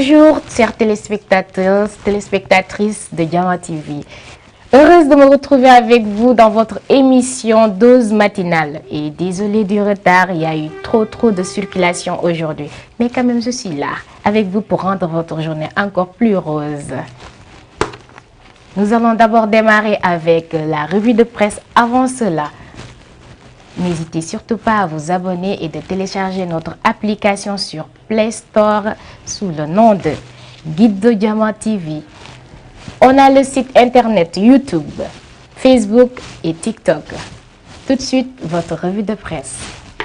Bonjour, chers téléspectateurs, téléspectatrices de Diamant TV. Heureuse de me retrouver avec vous dans votre émission Dose matinale. Et désolée du retard, il y a eu trop de circulation aujourd'hui. Mais quand même, je suis là avec vous pour rendre votre journée encore plus rose. Nous allons d'abord démarrer avec la revue de presse. Avant cela, n'hésitez surtout pas à vous abonner et de télécharger notre application sur Play Store sous le nom de Guide de Diamant TV. On a le site internet YouTube, Facebook et TikTok. Tout de suite, votre revue de presse.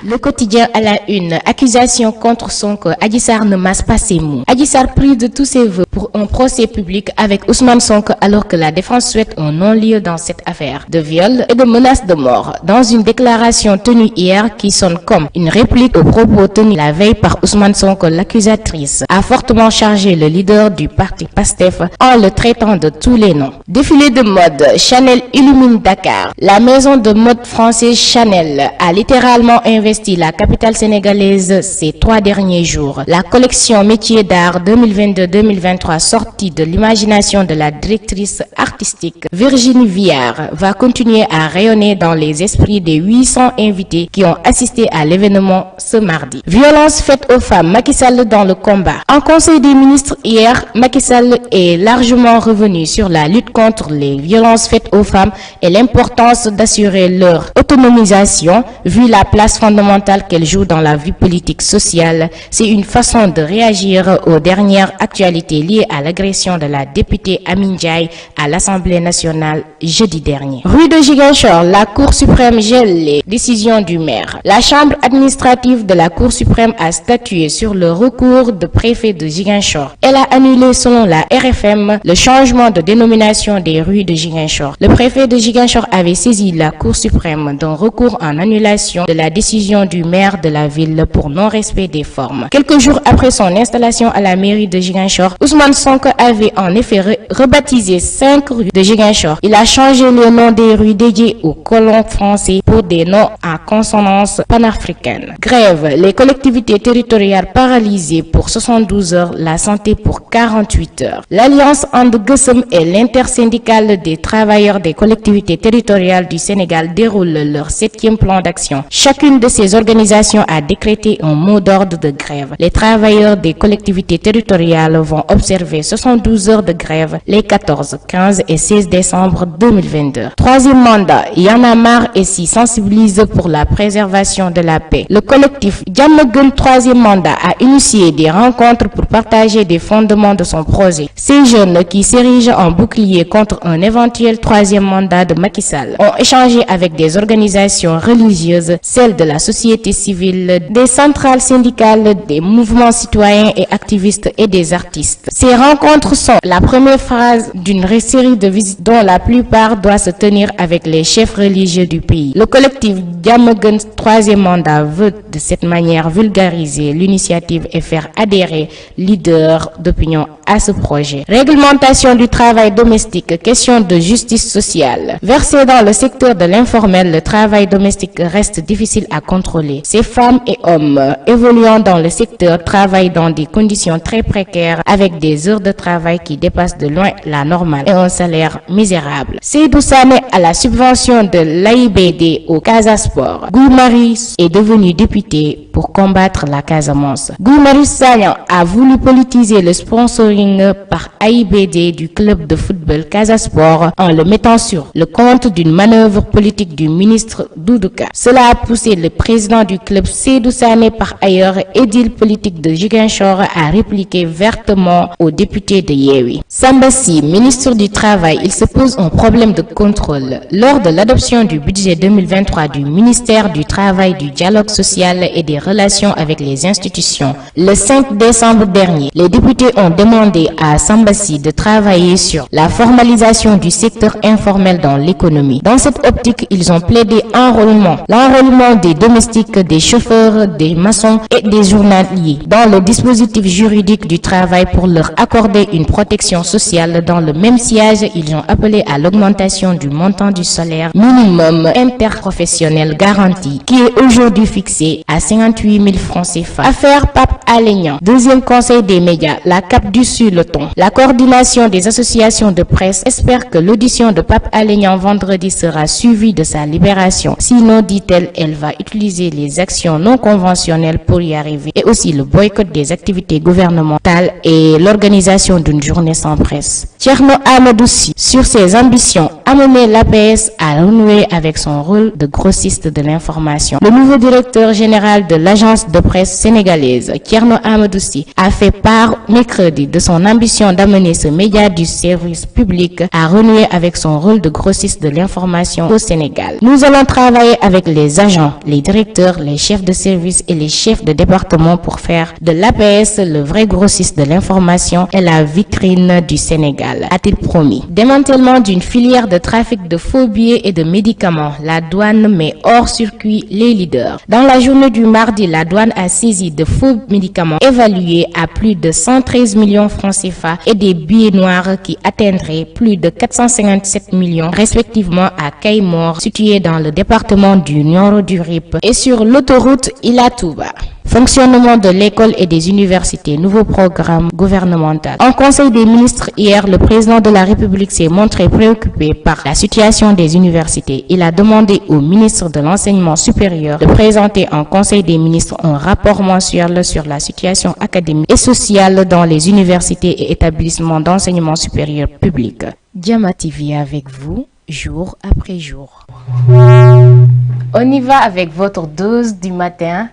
Le quotidien à la une. Accusation contre Sonko. Adji Sarr ne masse pas ses mots. Adji Sarr prie de tous ses vœux pour un procès public avec Ousmane Sonko alors que la défense souhaite un non-lieu dans cette affaire de viol et de menace de mort. Dans une déclaration tenue hier qui sonne comme une réplique aux propos tenus la veille par Ousmane Sonko, l'accusatrice a fortement chargé le leader du parti PASTEF en le traitant de tous les noms. Défilé de mode. Chanel illumine Dakar. La maison de mode française Chanel a littéralement investi la capitale sénégalaise ces 3 derniers jours. La collection métiers d'art 2022-2023 sortie de l'imagination de la directrice artistique Virginie Viard va continuer à rayonner dans les esprits des 800 invités qui ont assisté à l'événement ce mardi. Violence faite aux femmes, Macky Sall dans le combat. En conseil des ministres hier, Macky Sall est largement revenu sur la lutte contre les violences faites aux femmes et l'importance d'assurer leur autonomisation vu la place fondamentale qu'elle joue dans la vie politique sociale. C'est une façon de réagir aux dernières actualités liées à l'agression de la députée Amy Ndiaye à l'Assemblée nationale jeudi dernier. Rue de Ziguinchor, la Cour suprême gèle les décisions du maire. La chambre administrative de la Cour suprême a statué sur le recours de préfet de Ziguinchor. Elle a annulé, selon la RFM, le changement de dénomination des rues de Ziguinchor. Le préfet de Ziguinchor avait saisi la Cour suprême d'un recours en annulation de la décision du maire de la ville pour non-respect des formes. Quelques jours après son installation à la mairie de Ziguinchor, Ousmane Sonko avait en effet rebaptisé 5 rues de Ziguinchor. Il a changé le nom des rues dédiées aux colons français pour des noms à consonance panafricaine. Grève. Les collectivités territoriales paralysées pour 72 heures, la santé pour 48 heures. L'Alliance And Gueusseum et l'intersyndicale des travailleurs des collectivités territoriales du Sénégal déroulent leur 7e plan d'action. Chacune de ces organisations a décrété un mot d'ordre de grève. Les travailleurs des collectivités territoriales vont observer 72 heures de grève les 14, 15 et 16 décembre 2022. 3e mandat, Y en a marre et s'y sensibilise pour la préservation de la paix. Le collectif Diamaguène 3e mandat a initié des rencontres pour partager des fondements de son projet. Ces jeunes qui s'érigent en bouclier contre un éventuel 3e mandat de Macky Sall ont échangé avec des organisations religieuses, celles de la société civile, des centrales syndicales, des mouvements citoyens et activistes et des artistes. Ces rencontres sont la première phase d'une série de visites dont la plupart doivent se tenir avec les chefs religieux du pays. Le collectif Diamaguène 3e mandat veut de cette manière vulgariser l'initiative et faire adhérer leaders d'opinion à ce projet. Réglementation du travail domestique, question de justice sociale. Versé dans le secteur de l'informel, le travail domestique reste difficile à contrôler. Ces femmes et hommes évoluant dans le secteur travaillent dans des conditions très précaires avec des heures de travail qui dépassent de loin la normale et un salaire misérable. Seydou Sané à la subvention de l'AIBD au Casa Sport. Guy Marius est devenu député pour combattre la Casamance. Guy Marius Sagna a voulu politiser le sponsoring par AIBD du club de football Casa Sport en le mettant sur le compte d'une manœuvre politique du ministre Doudouka. Cela a poussé le président du club Seydou Sané, par ailleurs édile politique de Ziguinchor, à répliquer vertement aux députés de Yewwi. Samba Sy, ministre du Travail, il se pose un problème de contrôle. Lors de l'adoption du budget 2023 du ministère du Travail, du Dialogue social et des relations avec les institutions, le 5 décembre dernier, les députés ont demandé à Samba Sy de travailler sur la formalisation du secteur informel dans l'économie. Dans cette optique, ils ont plaidé l'enrôlement des domestiques, des chauffeurs, des maçons et des journaliers dans le dispositif juridique du travail pour leur accorder une protection sociale. Dans le même siège, ils ont appelé à l'augmentation du montant du salaire minimum interprofessionnel garanti qui est aujourd'hui fixé à 58 000 francs CFA. Affaire Pape Alé Niang. Deuxième conseil des médias, la CAP du Sud le ton. La coordination des associations de presse espère que l'audition de Pape Alé Niang vendredi sera suivie de sa libération. Sinon, dit-elle, elle va utiliser les actions non conventionnelles pour y arriver et aussi le boycott des activités gouvernementales et l'organisation d'une journée sans presse. Thierno Amadou Sy, sur ses ambitions, amener l'APS à renouer avec son rôle de grossiste de l'information. Le nouveau directeur général de l'agence de presse sénégalaise, Thierno Amadou Sy, a fait part mercredi de son ambition d'amener ce média du service public à renouer avec son rôle de grossiste de l'information au Sénégal. Nous allons travailler avec les agents, les directeurs, les chefs de service et les chefs de département pour faire de l'APS le vrai grossiste de l'information et la vitrine du Sénégal, a-t-il promis. Démantèlement d'une filière de trafic de faux billets et de médicaments. La douane met hors circuit les leaders. Dans la journée du mardi, la douane a saisi de faux médicaments évalués à plus de 113 millions francs CFA et des billets noirs qui atteindraient plus de 457 millions respectivement à Kayemor, situé dans le département du Nioro du Rip, et sur l'autoroute Ila Touba. Fonctionnement de l'école et des universités, nouveau programme gouvernemental. En Conseil des ministres hier, le président de la République s'est montré préoccupé par la situation des universités. Il a demandé au ministre de l'Enseignement supérieur de présenter en Conseil des ministres un rapport mensuel sur la situation académique et sociale dans les universités et établissements d'enseignement supérieur public. Diama TV avec vous, jour après jour. On y va avec votre dose du matin.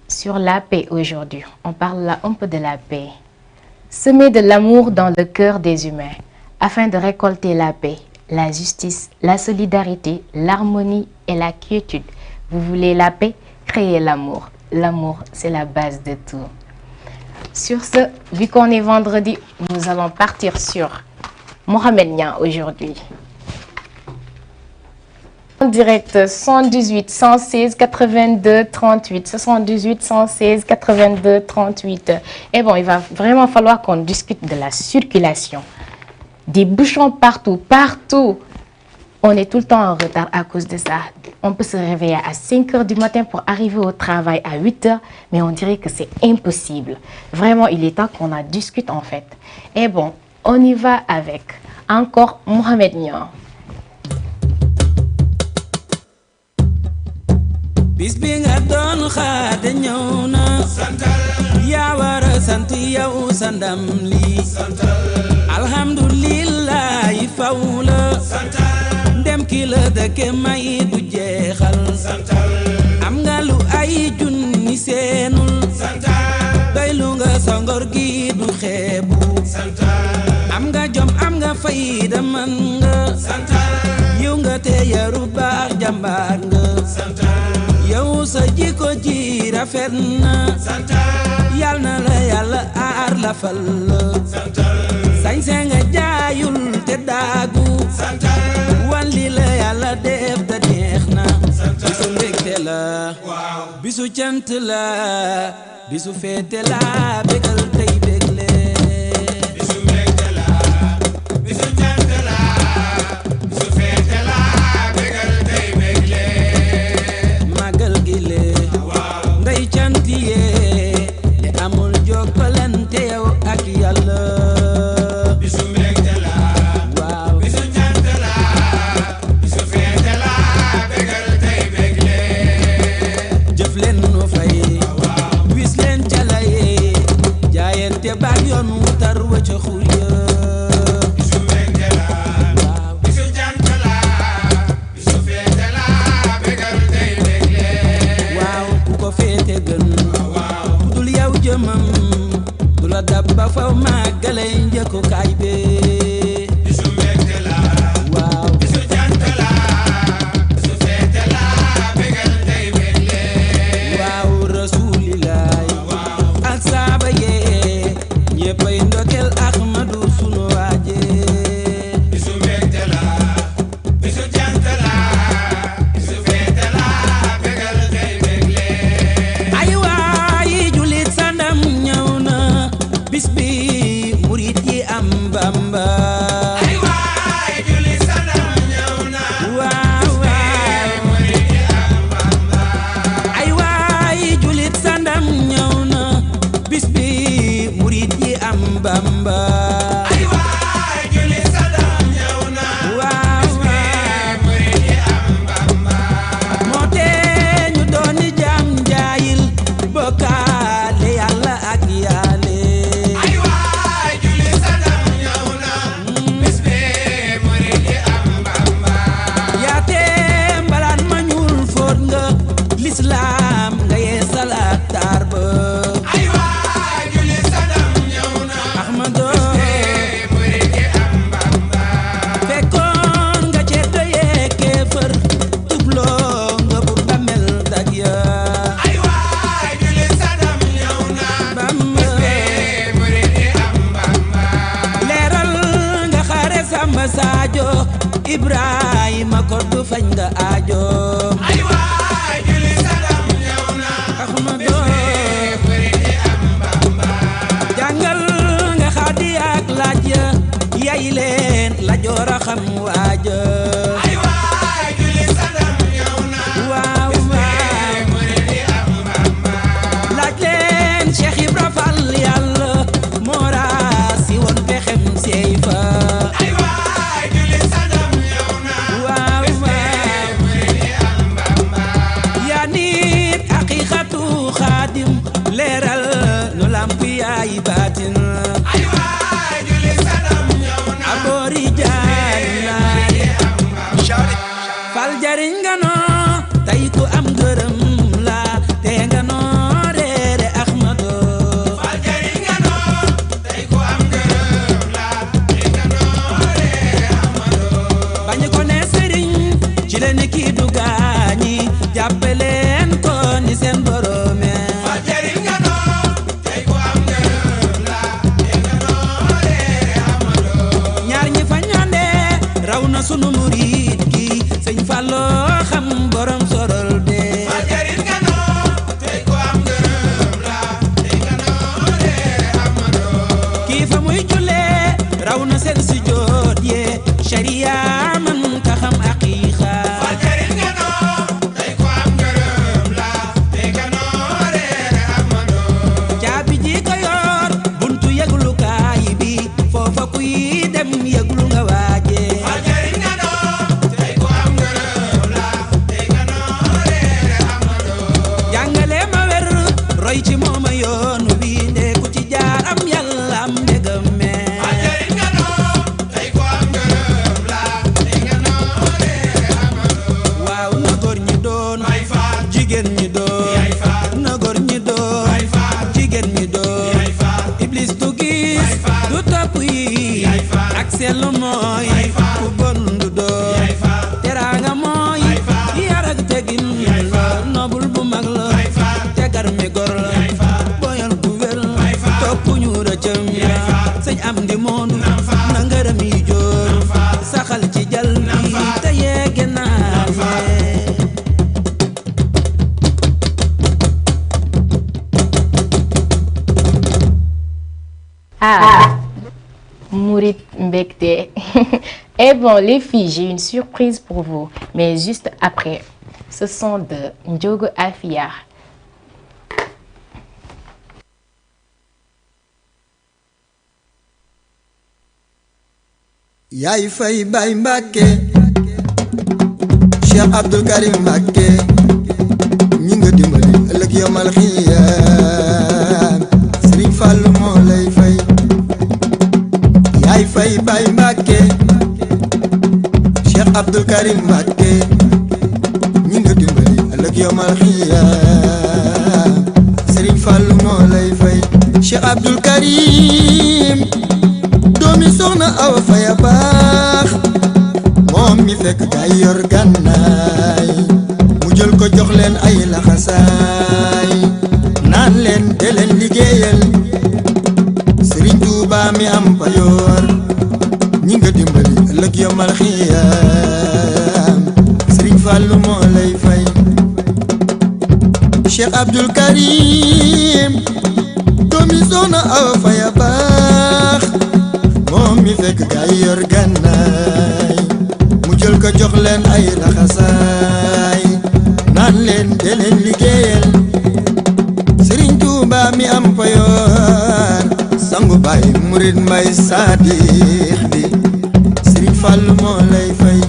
Sur la paix aujourd'hui, on parle là un peu de la paix. Semer de l'amour dans le cœur des humains afin de récolter la paix, la justice, la solidarité, l'harmonie et la quiétude. Vous voulez la paix? Créez l'amour. L'amour, c'est la base de tout. Sur ce, vu qu'on est vendredi, nous allons partir sur Mohamed Niang aujourd'hui. En direct 78 116 82 38 78 116 82 38. Et bon, il va vraiment falloir qu'on discute de la circulation. Des bouchons partout. On est tout le temps en retard à cause de ça. On peut se réveiller à 5 h du matin pour arriver au travail à 8 h, mais on dirait que c'est impossible. Vraiment, il est temps qu'on en discute en fait. Et bon, on y va avec encore Mohamed Niang. bis bi nga doon xaar te ñëw na yaa war a sant yow sa ndam li alhamdulillah faw la ndem ki la dëkke may du jeexal am nga lu ay junni seenul doy lu nga sa ngor gi du xeebu am nga jom am nga fayda man nga yiw nga te yaru baax jàmbaar nga yow sa jikko ji rafet na yal na la yàlla aar la fal sañse nga jaayul te daagu walli la yàlla def da neex na bisu mbégte la bisu cant la bisu feete la bégal tey bégle bisu mbégte la bisu cant la bisu feete la bégal tey bégle magal gi le ngay cantiye te amul jokkalante yow ak yàlla bisu mbégte la waaw bisu cant la bisu feete la bégal tey bégle jëf leen nu fay wis leen calaye jaayante baag yoonu tar wa ca xur ya bisu mbégte la waaw bisu cant la bisu feete la bégal tey bégle waaw ku ko feete gën ku dul yow jëmam du la dab ba faw màggale njëkku kaay be bisu mbégte la waaw bisu cant la bisu feete la bégal tey bégle waaw rasulilaay ak saaba yee ñeppay ndokel Ahmadu sunu waaje bisu mbégte la bisu cant la bisu feete la bégal Bamba ay waay julli sadam ñëw na waaw murid yi am Bamba moo tee ñu dooni jaam njaayil bokkaale yàlla ak yaale ay waay julli sadam ñëw na bis bi murid yi am Bamba yaa tee mbalaan ma ñuul fóot nga lislaam nga yeesal ak taar ba ay waay julli sadam ñëw na Ahmadu murid yi am Bamba fekkoon nga ceddo yee kéefër tubloo nga bur ba mel daj ya ay waay julli sadam ñëw na Bamba murid yi am Bamba leeral nga xare Samba Sadio Ibrahima koddu fañ nga aajo ay waay julli sadam ñëw na Ahmadu murid yi am Bamba jàngal nga xaadi ak laaj ya yay leen la joor a xam waaja ay waay julli sadam ñëw na waaw waaw murid yi am Bamba laaj leen Cheikh Ibra Fall yàlla moo raasi woon pexem seey fa ay waay julli sadam ñëw na waaw waaw murid yi am Bamba yaa nit haqiqatu xaadim leeral nu lamp yaay baatin ay waay julli sadam ñëw na aboori jaay laay fal jariñ nga noo tey ku am gërëm la te nga noo reere Ahmadu fal jariñ nga noo tey ku am gërëm la te nga noo reere Ahmadu bañ ko ne sëriñ ci leen kii du gaañi jàppe leen ko ni seen borome fal jariñ nga noo tey ku am gërëm la te nga noo reere Ahmadu ñaar ñi fa ñande raw na sunu murit gi sëñ Fallu xam borom sorol de fal jariñ nga noo tey ku am gërëm la te nga noo reere Ahmadu kii fa muy jullee raw na seen sujjóot ye sharia man ka xam aqiiqa fal jariñ nga noo tey ku am gërëm la te nga noo reere Ahmadu caabi ji ko yor buntu yëglukaay bi foofa kuy dem yëglu nga waaje fal jariñ nga noo tey ku am gërëm la te nga noo reere Ahmadu jàngale ma wer roy ci mooma yoon wi nde ku ci jaar am yàlla am ndegam me fal jariñ nga noo tey ku am gërëm la te nga noo reere Ahmadu waaw na góor ñi doon may faal jigéen ñi doon yaay faal na góor ñi doon may faal jigéen ñi doon yaay faal iblis du gis Yaay faal. du topp yi Yaay faal. ak seetlu mooy Yaay faal. ku bon du doon Yaay faal. teraanga mooy Yaay faal. yar ak tegin Yaay faal. nobul bu mag la Yaay faal. tegar mi gor la Yaay faal. boyal bu wér Yaay faal. topp ñu rëccëm Yaay faal. sëñ am di moonu Nam faal. na ngërëm yi jóor Nam faal. saxal ci jal Nam bi faal. te yeege naa faal. Ah, Mourid Mbekte. Et bon, les filles, j'ai une surprise pour vous, mais juste après. Ce sont de Ndiogo Afia. yaay fay bay Mbàkke Cheikh Abdou Karim Mbàkke ñi nga dimbali ëllëg yomal xiyaam Sëriñ Fallu moo lay fay yaay fay bay Mbàkke Cheikh Abdou Karim Mbàkke ñi nga dimbali ëllëg yomal xiyaam Sëriñ Fallu moo lay fay Cheikh Abdou Karim doomi soxna Awa Faya baax moom mi fekk kay yor gànnaay mu jël ko jox leen ay laxasaay naan leen de leen liggéeyal Sëriñ Tuuba mi am payoor ñi nga dimbali ëllëg yomal xiyaam Sëriñ Fallu moo lay fay Cheikh Abdou Karim doomi soxna Awa Faya baax moom mi fekk gaay yor gànnaay mu jël ko jox leen ay laxasaay naan leen de leen liggéeyal Sëriñ Tuuba mi am payoor sangu baay murid mbay saadix bi Serigne Fallou moo lay fay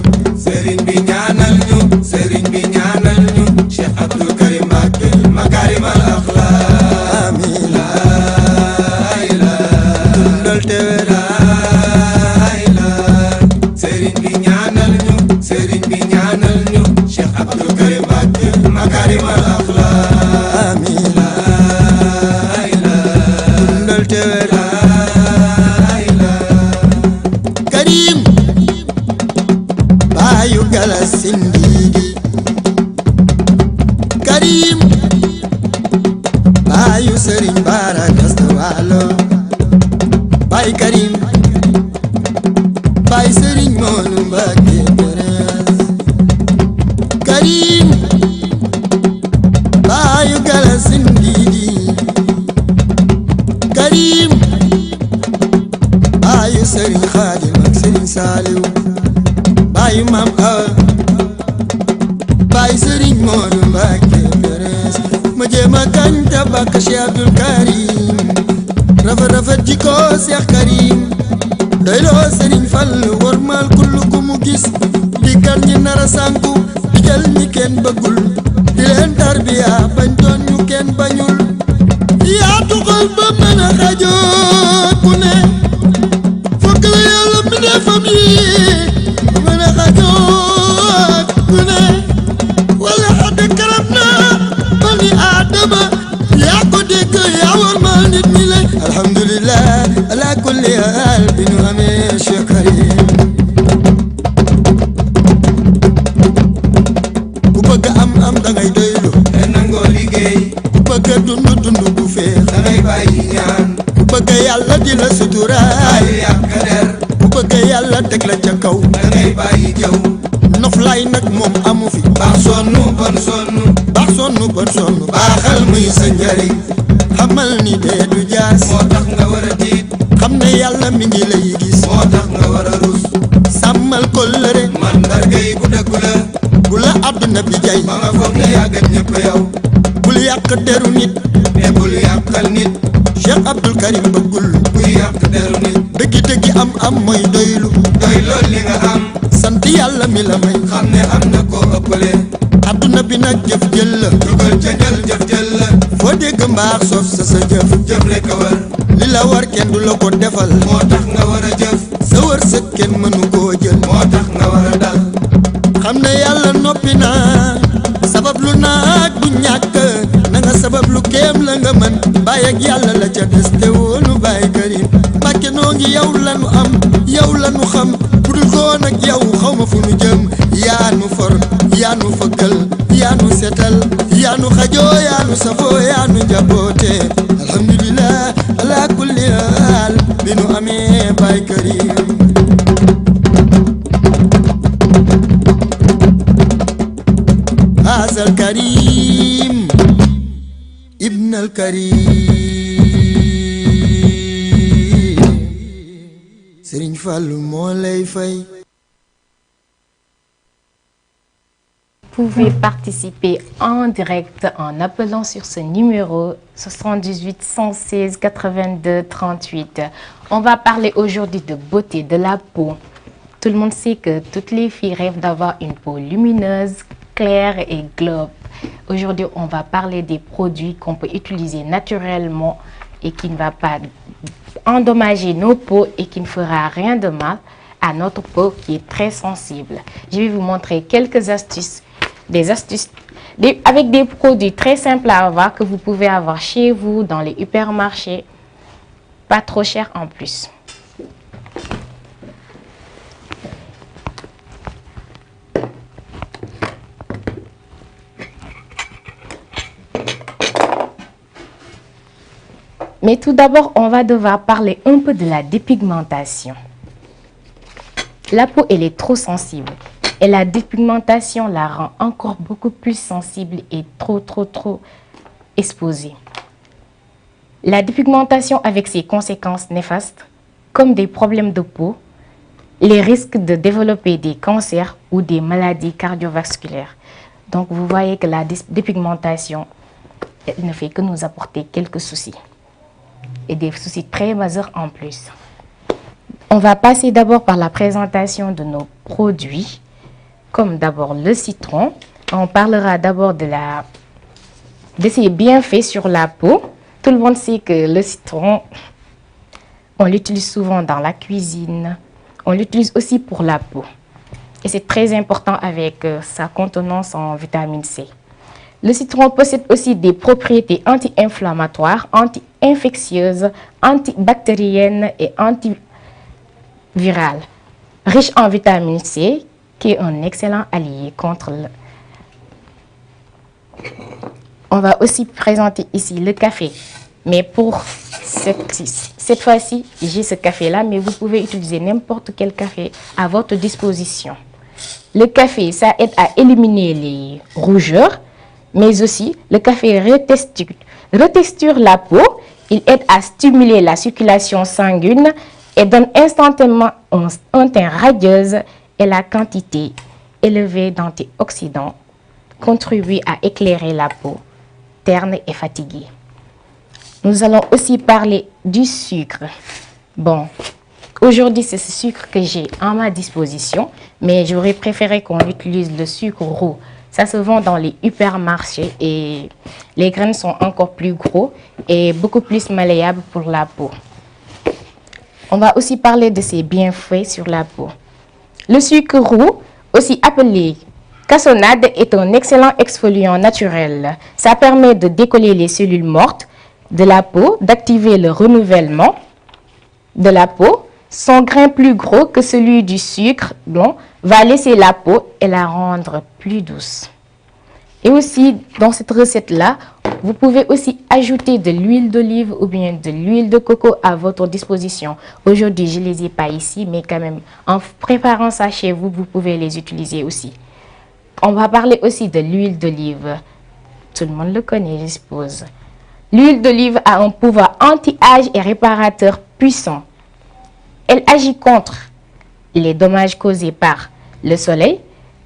sëriñ bi ñaanal ñu sëriñ bi ñaanal ñu Cheikh Abdou Karim Mbacké makarimal akhlaq amiin la ilaha dundal te wér sëriñ bi ñaanal ñu sëriñ bi ñaanal ñu Cheikh Abdou Karim Mbacké makarimal akhlaq amiin la ilaha dundal te wér Karim baayu galas sindiidi Karim baayu Serigne Bara Gasta Walo baay Karim baay Serigne Modou Mbacké Pérez Karim baayu galas sindiidi Karim baayu Serigne Khadim ak Serigne Saliou baayu Mam Awa baay Serigne Modou Mbacké Pérez ma jéem a kañ tabak Cheikh Abdoul Karim rafet jikko Cheikh Karim doyloo Serigne Fallou wormal kullu ku mu gis di kar ñi nara sànku di jël ñi kenn bëggul di leen tarbiya bañ doon ñu kenn bañul yaa tuxal ba mën a xajoo ku ne fokk la yàlla mi defam yi mën a xajoo ku ne wala xadd karam na bani aadama yaa ko dégg yaa wormal nit ñi le alhamdulillah ala kulli haal bi nu amee Cheikh Karim ku bëgg am dangay doylu te nangoo liggéey ku bëgg dund bu feex dangay bàyyi ñaan ku bëgg yàlla di la suturaal bàyyi yàq der ku bëgg yàlla teg la ca kaw dangay bàyyi jëw noflaay nag moom amu fi baax sonn bon sonn baax sonn bon sonn baaxal muy sa njariñ xamal ni dee du jaas moo tax nga war a tiit xam ne yàlla mi ngi lay gis moo tax nga war a rus sàmmal kóllëre mandarga yi ku dëggu la bu la àdduna bi jay ba nga foog ne yàggat ñëpp yow bul yàq deru nit te bul yàqal nit Cheikh Abdoul Karim bëggul kuy yàq deru nit dëggi am mooy doylu doy lool li nga am sant yàlla mi la may xam ne am na koo ëppale àdduna bi nag jëf jël la dugal ca jël jëf jël la foo dégg mbaax soof sa jëf jëf rek a war li la war kenn du la ko defal moo tax nga war a jëf sa wërsëg kenn mënu koo jël moo tax nga war a dal xam ne yàlla noppi na sabab lu naag du ñàkk na nga sabab lu kéem la nga mën bàyyi ak yàlla la ca des te wóolu bàyyi Karim Mbacké noo ngi yow lanu am yow lanu xam budul koon ak yow xaw ma fu nu jëm yaa nu for yaa nu fëggal yaa nu setal yaa nu xajoo yaa nu safoo yaa nu njaboote alhamdulillah ala kulli haal bi nu amee bàyyi Karim Azal Karim Ibn al Karim Serigne Fallou moo lay fay. Vous pouvez participer en direct en appelant sur ce numéro 78 116 82 38. On va parler aujourd'hui de beauté de la peau. Tout le monde sait que toutes les filles rêvent d'avoir une peau lumineuse, claire et globe. Aujourd'hui, on va parler des produits qu'on peut utiliser naturellement et qui ne va pas endommager nos peaux et qui ne fera rien de mal à notre peau qui est très sensible. Je vais vous montrer quelques astuces, avec des produits très simples à avoir que vous pouvez avoir chez vous dans les hypermarchés, pas trop cher en plus. Mais tout d'abord, on va devoir parler un peu de la dépigmentation. La peau, elle est trop sensible. Et la dépigmentation la rend encore beaucoup plus sensible et trop exposée. La dépigmentation avec ses conséquences néfastes, comme des problèmes de peau, les risques de développer des cancers ou des maladies cardiovasculaires. Donc vous voyez que la dépigmentation elle ne fait que nous apporter quelques soucis. et des soucis très majeurs en plus. On va passer d'abord par la présentation de nos produits, comme d'abord le citron. On parlera d'abord de ses bienfaits sur la peau. Tout le monde sait que le citron, on l'utilise souvent dans la cuisine. On l'utilise aussi pour la peau. Et c'est très important avec sa contenance en vitamine C. Le citron possède aussi des propriétés anti-inflammatoires, anti-infectieuses, antibactériennes et antivirales. Riche en vitamine C, qui est un excellent allié contre le... On va aussi présenter ici le café. Mais pour cette fois-ci, j'ai ce café-là, mais vous pouvez utiliser n'importe quel café à votre disposition. Le café, ça aide à éliminer les rougeurs, mais aussi le café retexture la peau. Il aide à stimuler la circulation sanguine et donne instantanément un teint radieuse, et la quantité élevée d'antioxydants contribue à éclairer la peau terne et fatiguée. Nous allons aussi parler du sucre. Bon, aujourd'hui, c'est ce sucre que j'ai à ma disposition, mais j'aurais préféré qu'on utilise le sucre roux. Ça se vend dans les hypermarchés et les graines sont encore plus gros et beaucoup plus malléables pour la peau. On va aussi parler de ses bienfaits sur la peau. Le sucre roux, aussi appelé cassonade, est un excellent exfoliant naturel. Ça permet de décoller les cellules mortes de la peau, d'activer le renouvellement de la peau. Son grain plus gros que celui du sucre blanc va laisser la peau et la rendre plus douce. Et aussi, dans cette recette-là, vous pouvez aussi ajouter de l'huile d'olive ou bien de l'huile de coco à votre disposition. Aujourd'hui, je ne les ai pas ici, mais quand même, en préparant ça chez vous, vous pouvez les utiliser aussi. On va parler aussi de l'huile d'olive. Tout le monde le connaît, je suppose. L'huile d'olive a un pouvoir anti-âge et réparateur puissant. Elle agit contre les dommages causés par le soleil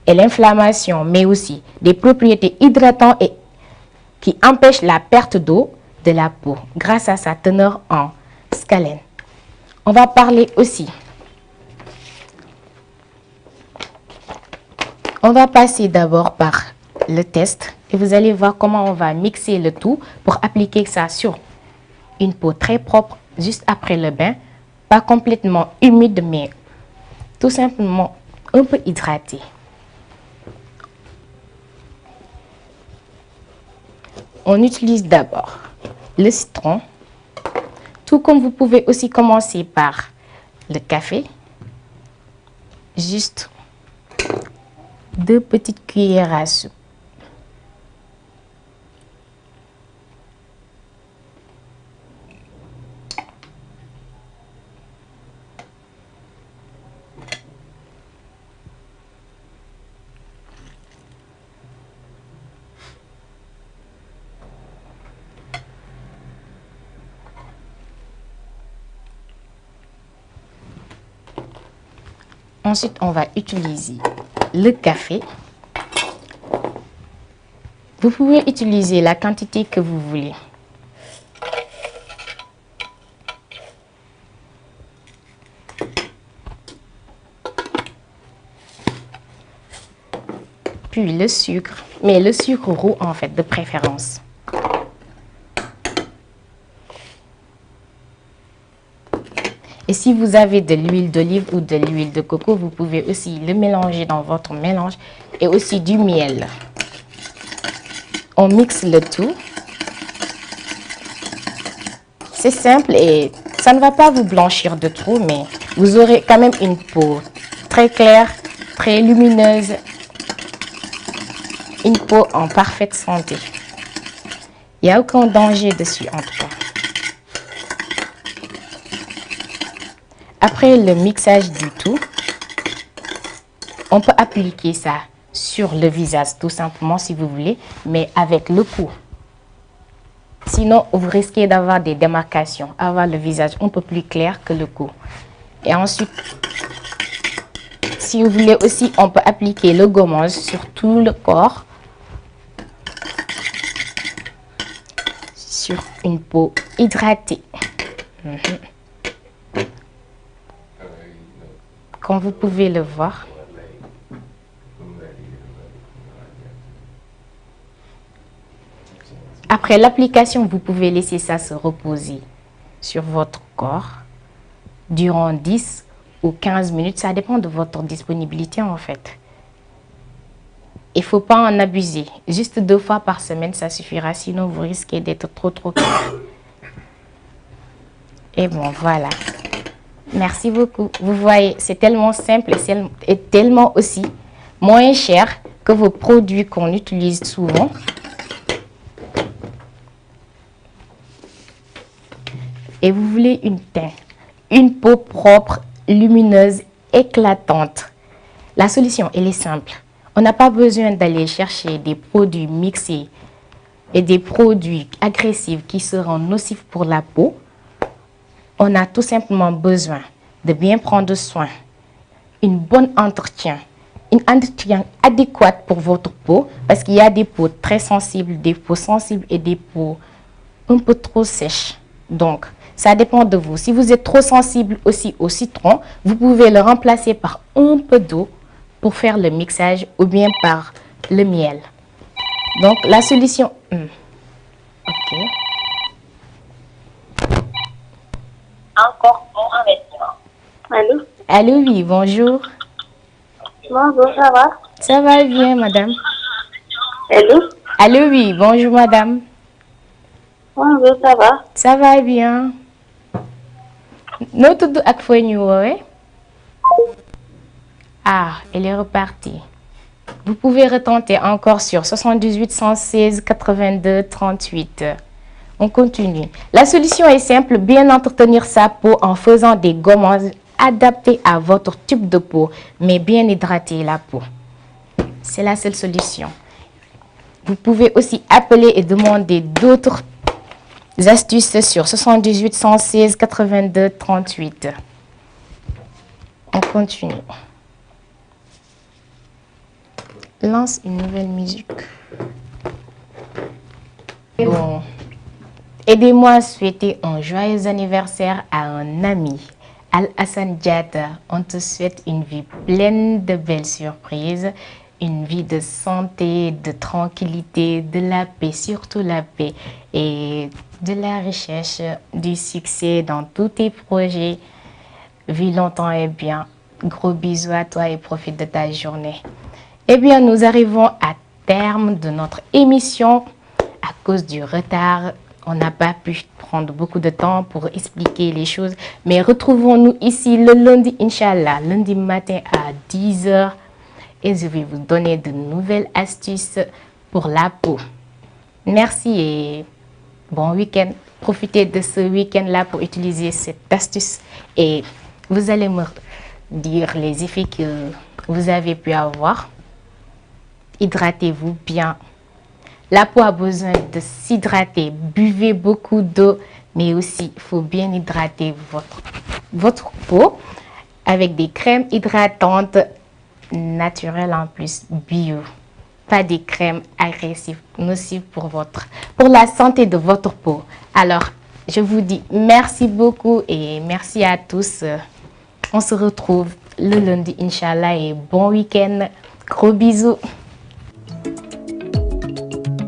et l'inflammation, mais aussi des propriétés hydratantes et qui empêchent la perte d'eau de la peau grâce à sa teneur en scalène. On va parler aussi. On va passer d'abord par le test et vous allez voir comment on va mixer le tout pour appliquer ça sur une peau très propre juste après le bain, pas complètement humide mais tout simplement un peu hydratée. On utilise d'abord le citron, tout comme vous pouvez aussi commencer par le café, juste 2 petites cuillères à soupe. Ensuite, on va utiliser le café. Vous pouvez utiliser la quantité que vous voulez. Puis le sucre, mais le sucre roux en fait de préférence. Et si vous avez de l'huile d'olive ou de l'huile de coco, vous pouvez aussi le mélanger dans votre mélange et aussi du miel. On mixe le tout. C'est simple et ça ne va pas vous blanchir de trop, mais vous aurez quand même une peau très claire, très lumineuse, une peau en parfaite santé. Il n'y a aucun danger dessus en tout cas. Après le mixage du tout, on peut appliquer ça sur le visage tout simplement si vous voulez, mais avec le cou. Sinon, vous risquez d'avoir des démarcations, avoir le visage un peu plus clair que le cou. Et ensuite, si vous voulez aussi, on peut appliquer le gommage sur tout le corps, sur une peau hydratée. Comme vous pouvez le voir. Après l'application, vous pouvez laisser ça se reposer sur votre corps durant 10 ou 15 minutes. Ça dépend de votre disponibilité en fait. Il ne faut pas en abuser. Juste 2 fois par semaine, ça suffira. Sinon, vous risquez d'être trop clair. Et bon, voilà. Merci beaucoup. Vous voyez, c'est tellement simple et tellement aussi moins cher que vos produits qu'on utilise souvent. Et vous voulez une teint, une peau propre, lumineuse, éclatante. La solution, elle est simple. On n'a pas besoin d'aller chercher des produits mixés et des produits agressifs qui seront nocifs pour la peau. On a tout simplement besoin de bien prendre soin, un bon entretien adéquat pour votre peau, parce qu'il y a des peaux très sensibles, des peaux sensibles et des peaux un peu trop sèches. Donc, ça dépend de vous. Si vous êtes trop sensible aussi au citron, vous pouvez le remplacer par un peu d'eau pour faire le mixage ou bien par le miel. Donc, la solution... Ok. Encore bon investissement. Allô? Allô, oui, bonjour. Bonjour, ça va? Ça va bien, madame. Allô? Allô, oui, bonjour, madame. Bonjour, ça va? Ça va bien. Notre de ak fooy ñu woowee. Ah, elle est repartie. Vous pouvez retenter encore sur 78 116 82 38. On continue. La solution est simple, bien entretenir sa peau en faisant des gommages adaptés à votre type de peau, mais bien hydrater la peau. C'est la seule solution. Vous pouvez aussi appeler et demander d'autres astuces sur 78 116 82 38. On continue. Lance une nouvelle musique. Bon. Aidez-moi à souhaiter un joyeux anniversaire à un ami, Al-Hassan Diatta. On te souhaite une vie pleine de belles surprises, une vie de santé, de tranquillité, de la paix, surtout la paix, et de la recherche, du succès dans tous tes projets. Vis longtemps et bien. Gros bisous à toi et profite de ta journée. Eh bien, nous arrivons à terme de notre émission à cause du retard. On n'a pas pu prendre beaucoup de temps pour expliquer les choses, mais retrouvons-nous ici le lundi, Inch'Allah, lundi matin à 10 h. Et je vais vous donner de nouvelles astuces pour la peau. Merci et bon week-end. Profitez de ce week-end-là pour utiliser cette astuce et vous allez me dire les effets que vous avez pu avoir. Hydratez-vous bien. La peau a besoin de s'hydrater. Buvez beaucoup d'eau, mais aussi il faut bien hydrater votre peau avec des crèmes hydratantes naturelles en plus, bio. Pas des crèmes agressives, nocives pour la santé de votre peau. Alors, je vous dis merci beaucoup et merci à tous. On se retrouve le lundi, Inch'Allah, et bon week-end. Gros bisous.